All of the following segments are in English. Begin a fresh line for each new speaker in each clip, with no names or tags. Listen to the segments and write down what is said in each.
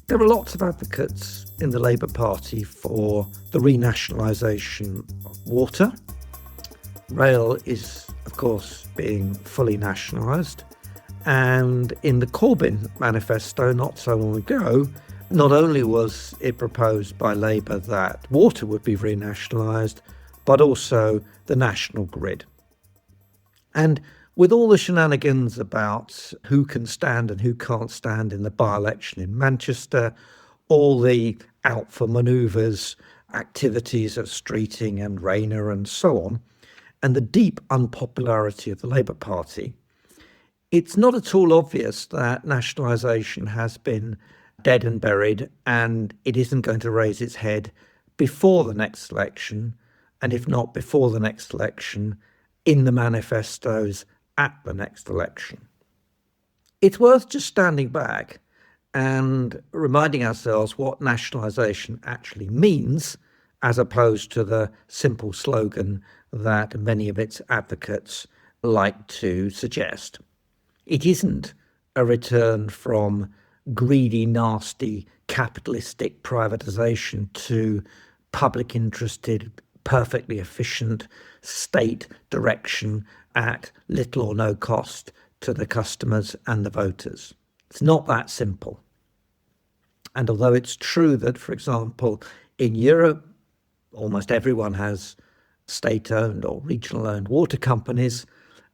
There are lots of advocates in the Labour Party for the renationalisation of water. Rail is, of course, being fully nationalised. And in the Corbyn manifesto not so long ago, not only was it proposed by Labour that water would be renationalised, but also the national grid. And with all the shenanigans about who can stand and who can't stand in the by-election in Manchester, all the out for manoeuvres, activities of Streeting and Rayner and so on, and the deep unpopularity of the Labour Party, it's not at all obvious that nationalisation has been dead and buried, and it isn't going to raise its head before the next election, and if not before the next election, in the manifestos at the next election. It's worth just standing back and reminding ourselves what nationalisation actually means, as opposed to the simple slogan that many of its advocates like to suggest. It isn't a return from greedy, nasty, capitalistic privatisation to public interested, perfectly efficient state direction at little or no cost to the customers and the voters. It's not that simple. And although it's true that, for example, in Europe, almost everyone has state-owned or regional-owned water companies,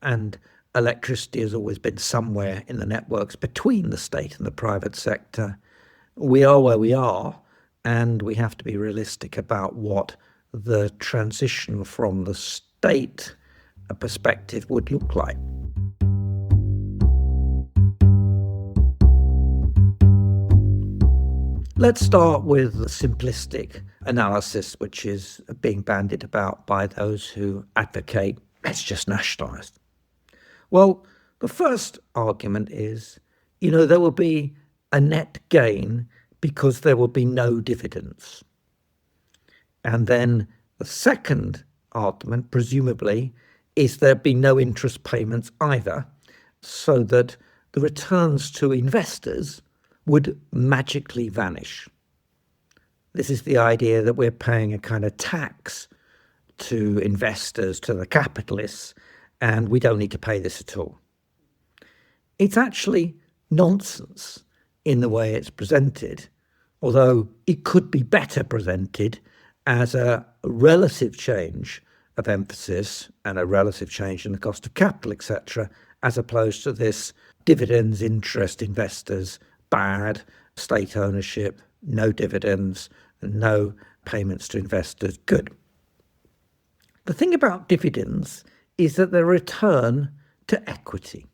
and electricity has always been somewhere in the networks between the state and the private sector, we are where we are, and we have to be realistic about what the transition from the state perspective would look like. Let's start with the simplistic analysis, which is being bandied about by those who advocate let's just nationalise. Well, the first argument is, there will be a net gain because there will be no dividends. And then the second argument, presumably, is there'd be no interest payments either, so that the returns to investors would magically vanish. This is the idea that we're paying a kind of tax to investors, to the capitalists, and we don't need to pay this at all. It's actually nonsense in the way it's presented, although it could be better presented as a relative change of emphasis and a relative change in the cost of capital, etc., as opposed to this dividends, interest, investors, bad, state ownership, no dividends, no payments to investors, good. The thing about dividends is that they return to equity.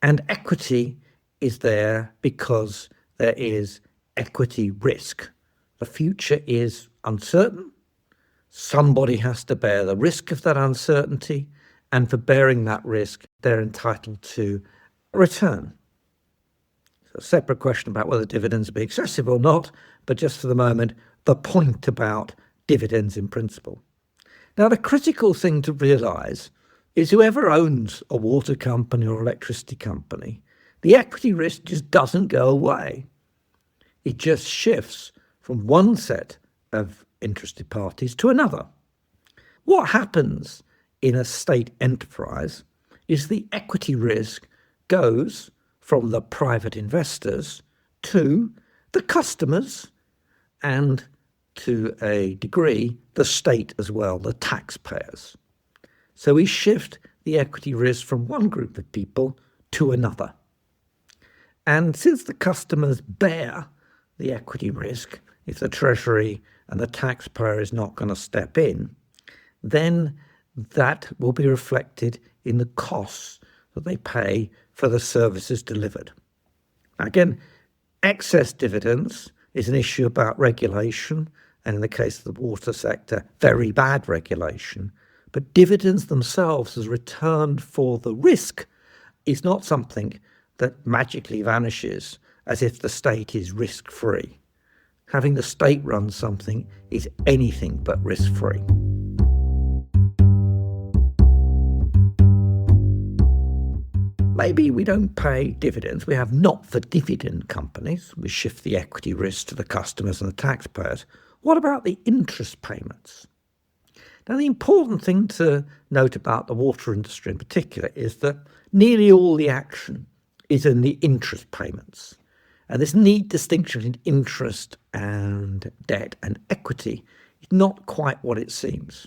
And equity is there because there is equity risk. The future is uncertain. Somebody has to bear the risk of that uncertainty, and for bearing that risk, they're entitled to a return. It's a separate question about whether dividends be excessive or not, but just for the moment, the point about dividends in principle. Now, the critical thing to realise is whoever owns a water company or electricity company, the equity risk just doesn't go away. It just shifts from one set of interested parties to another. What happens in a state enterprise is the equity risk goes from the private investors to the customers and, to a degree, the state as well, the taxpayers. So we shift the equity risk from one group of people to another. And since the customers bear the equity risk, if the Treasury and the taxpayer is not going to step in, then that will be reflected in the costs that they pay for the services delivered. Again, excess dividends is an issue about regulation, and in the case of the water sector, very bad regulation. But dividends themselves as return for the risk is not something that magically vanishes as if the state is risk-free. Having the state run something is anything but risk-free. maybe we don't pay dividends. We have not for dividend companies. We shift the equity risk to the customers and the taxpayers. What about the interest payments? Now, the important thing to note about the water industry in particular is that nearly all the action is in the interest payments. And this neat distinction between interest and debt and equity is not quite what it seems.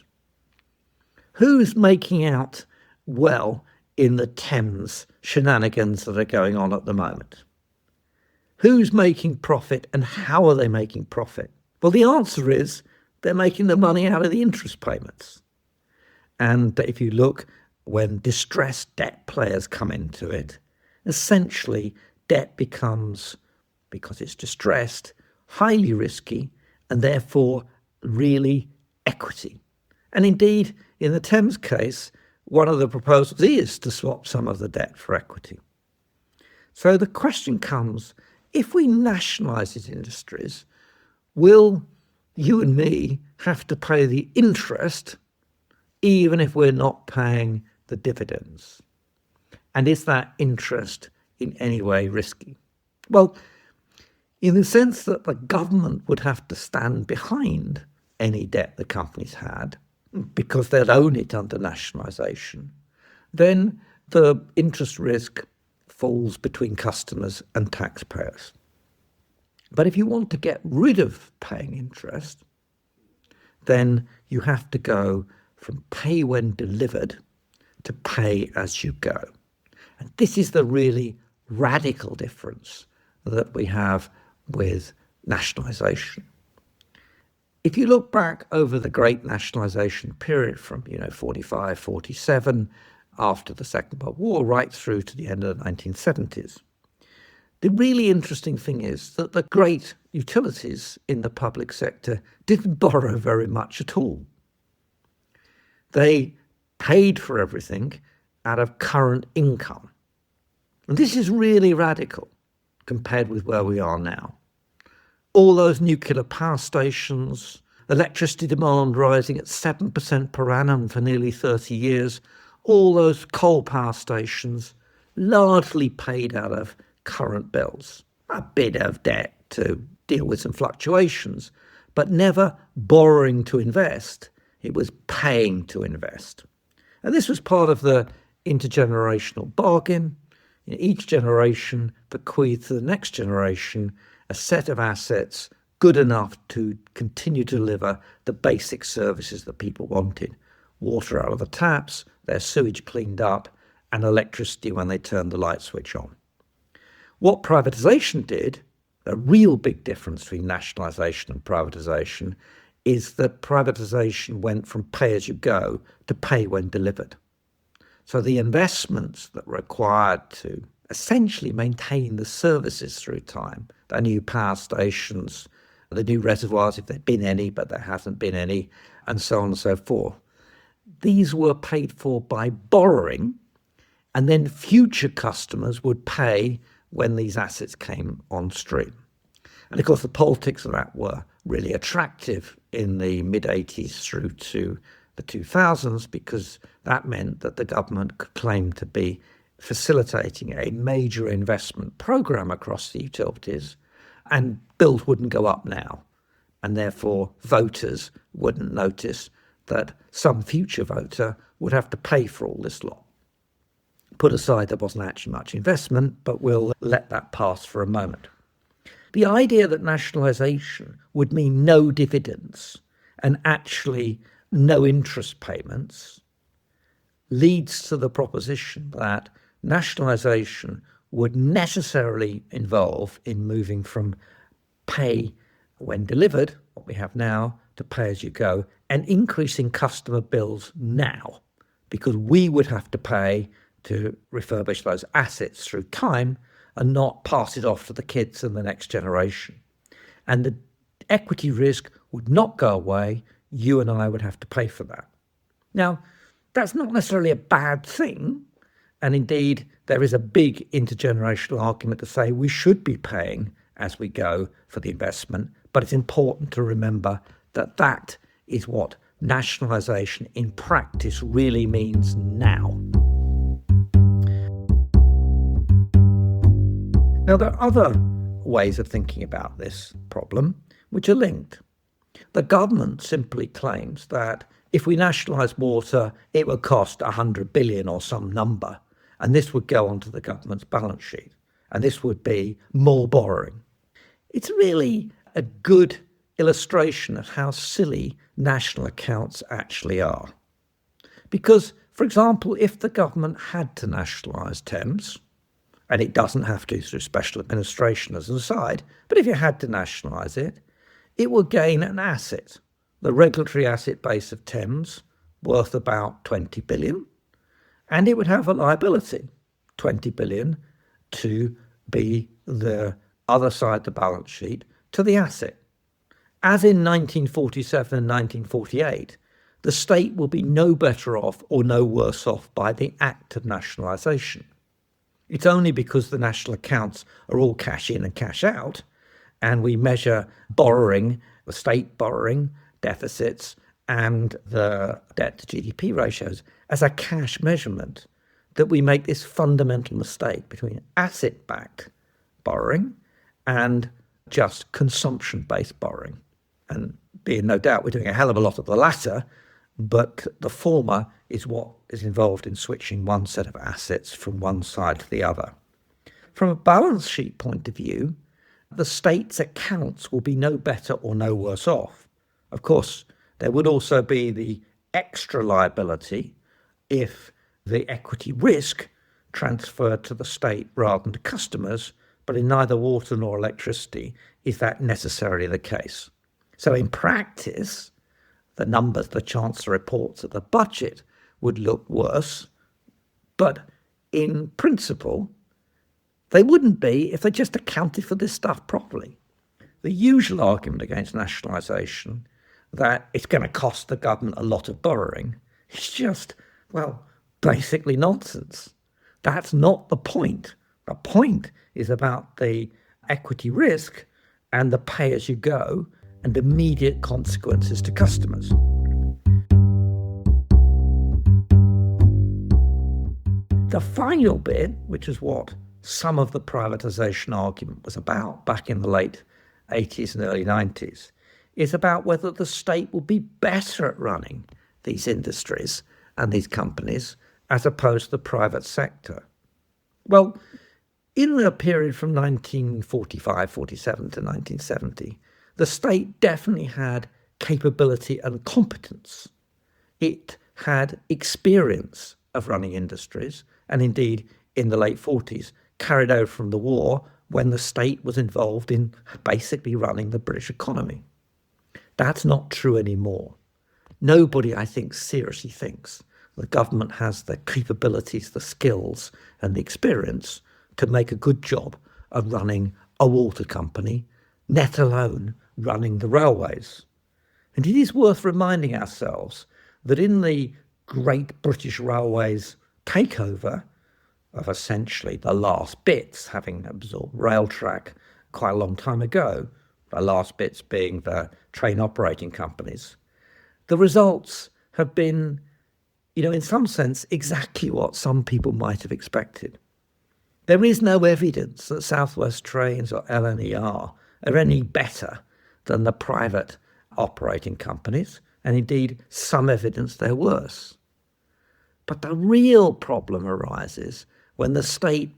Who's making out well in the Thames shenanigans that are going on at the moment? Who's making profit and how are they making profit? Well, the answer is they're making the money out of the interest payments. And if you look when distressed debt players come into it, essentially debt becomes, because it's distressed, highly risky and therefore really equity. And indeed, in the Thames case, one of the proposals is to swap some of the debt for equity. So the question comes, if we nationalise these industries, will you and me have to pay the interest even if we're not paying the dividends? And is that interest in any way risky? Well, in the sense that the government would have to stand behind any debt the companies had, because they'd own it under nationalisation, then the interest risk falls between customers and taxpayers. But if you want to get rid of paying interest, then you have to go from pay when delivered to pay as you go. And this is the really radical difference that we have with nationalisation. If you look back over the great nationalisation period from 45, 47, after the Second World War, right through to the end of the 1970s, the really interesting thing is that the great utilities in the public sector didn't borrow very much at all. They paid for everything out of current income. And this is really radical compared with where we are now. All those nuclear power stations, electricity demand rising at 7% per annum for nearly 30 years, all those coal power stations largely paid out of current bills. A bit of debt to deal with some fluctuations, but never borrowing to invest. It was paying to invest. And this was part of the intergenerational bargain. Each generation bequeathed to the next generation a set of assets good enough to continue to deliver the basic services that people wanted. Water out of the taps, their sewage cleaned up, and electricity when they turned the light switch on. What privatisation did, a real big difference between nationalisation and privatisation, is that privatisation went from pay as you go to pay when delivered. So the investments that were required to essentially maintain the services through time, the new power stations, the new reservoirs, if there'd been any, but there hasn't been any, and so on and so forth. These were paid for by borrowing, and then future customers would pay when these assets came on stream. And of course, the politics of that were really attractive in the mid-80s through to the 2000s, because that meant that the government could claim to be facilitating a major investment program across the utilities, and bills wouldn't go up now. And therefore, voters wouldn't notice that some future voter would have to pay for all this lot. Put aside there wasn't actually much investment, but we'll let that pass for a moment. The idea that nationalisation would mean no dividends and actually no interest payments leads to the proposition that nationalisation would necessarily involve in moving from pay when delivered, what we have now, to pay as you go, and increasing customer bills now, because we would have to pay to refurbish those assets through time and not pass it off to the kids and the next generation. And the equity risk would not go away. You and I would have to pay for that. Now, that's not necessarily a bad thing. And indeed, there is a big intergenerational argument to say we should be paying as we go for the investment. But it's important to remember that that is what nationalisation in practice really means now. Now, there are other ways of thinking about this problem which are linked. The government simply claims that if we nationalise water, it would cost 100 billion or some number, and this would go onto the government's balance sheet, and this would be more borrowing. It's really a good illustration of how silly national accounts actually are. Because, for example, if the government had to nationalise Thames, and it doesn't have to through special administration as an aside, but if you had to nationalise it, it would gain an asset, the regulatory asset base of Thames, worth about 20 billion, and it would have a liability, 20 billion, to be the other side of the balance sheet to the asset. As in 1947 and 1948, the state will be no better off or no worse off by the act of nationalisation. It's only because the national accounts are all cash in and cash out, and we measure borrowing, the state borrowing, deficits, and the debt to GDP ratios as a cash measurement, that we make this fundamental mistake between asset-backed borrowing and just consumption-based borrowing. And be in no doubt we're doing a hell of a lot of the latter, but the former is what is involved in switching one set of assets from one side to the other. From a balance sheet point of view, the state's accounts will be no better or no worse off. Of course, there would also be the extra liability if the equity risk transferred to the state rather than to customers, but in neither water nor electricity is that necessarily the case. So in practice, the numbers the Chancellor reports at the budget would look worse, but in principle, they wouldn't be if they just accounted for this stuff properly. The usual argument against nationalisation, that it's going to cost the government a lot of borrowing, is just, well, basically nonsense. That's not the point. The point is about the equity risk and the pay-as-you-go and immediate consequences to customers. The final bit, which is what some of the privatisation argument was about back in the late 80s and early 90s, is about whether the state will be better at running these industries and these companies as opposed to the private sector. Well, in the period from 1945-47 to 1970, the state definitely had capability and competence. It had experience of running industries, and indeed, in the late 40s, carried over from the war when the state was involved in basically running the British economy. That's not true anymore. Nobody, I think, seriously thinks the government has the capabilities, the skills, and the experience to make a good job of running a water company, let alone running the railways. And it is worth reminding ourselves that in the Great British Railways takeover of essentially the last bits, having absorbed Railtrack quite a long time ago, the last bits being the train operating companies, the results have been, in some sense, exactly what some people might have expected. There is no evidence that South West Trains or LNER are any better than the private operating companies, and indeed some evidence they're worse. But the real problem arises when the state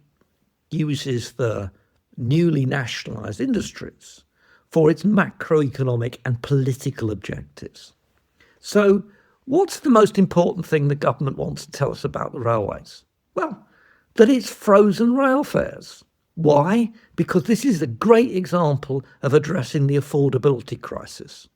uses the newly nationalised industries for its macroeconomic and political objectives. So what's the most important thing the government wants to tell us about the railways? Well, that it's frozen rail fares. Why? Because this is a great example of addressing the affordability crisis.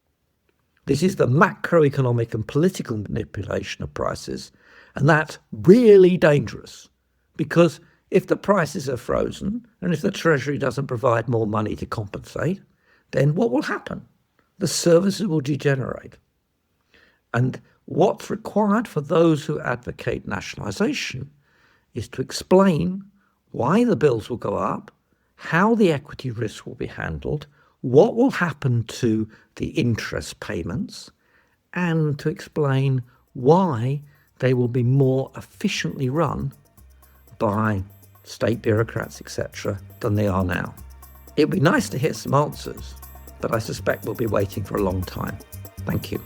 This is the macroeconomic and political manipulation of prices, and that's really dangerous, because if the prices are frozen and if the Treasury doesn't provide more money to compensate, then what will happen? The services will degenerate. And what's required for those who advocate nationalisation is to explain why the bills will go up, how the equity risk will be handled, what will happen to the interest payments, and to explain why they will be more efficiently run by state bureaucrats, etc., than they are now. It would be nice to hear some answers, but I suspect we'll be waiting for a long time. Thank you.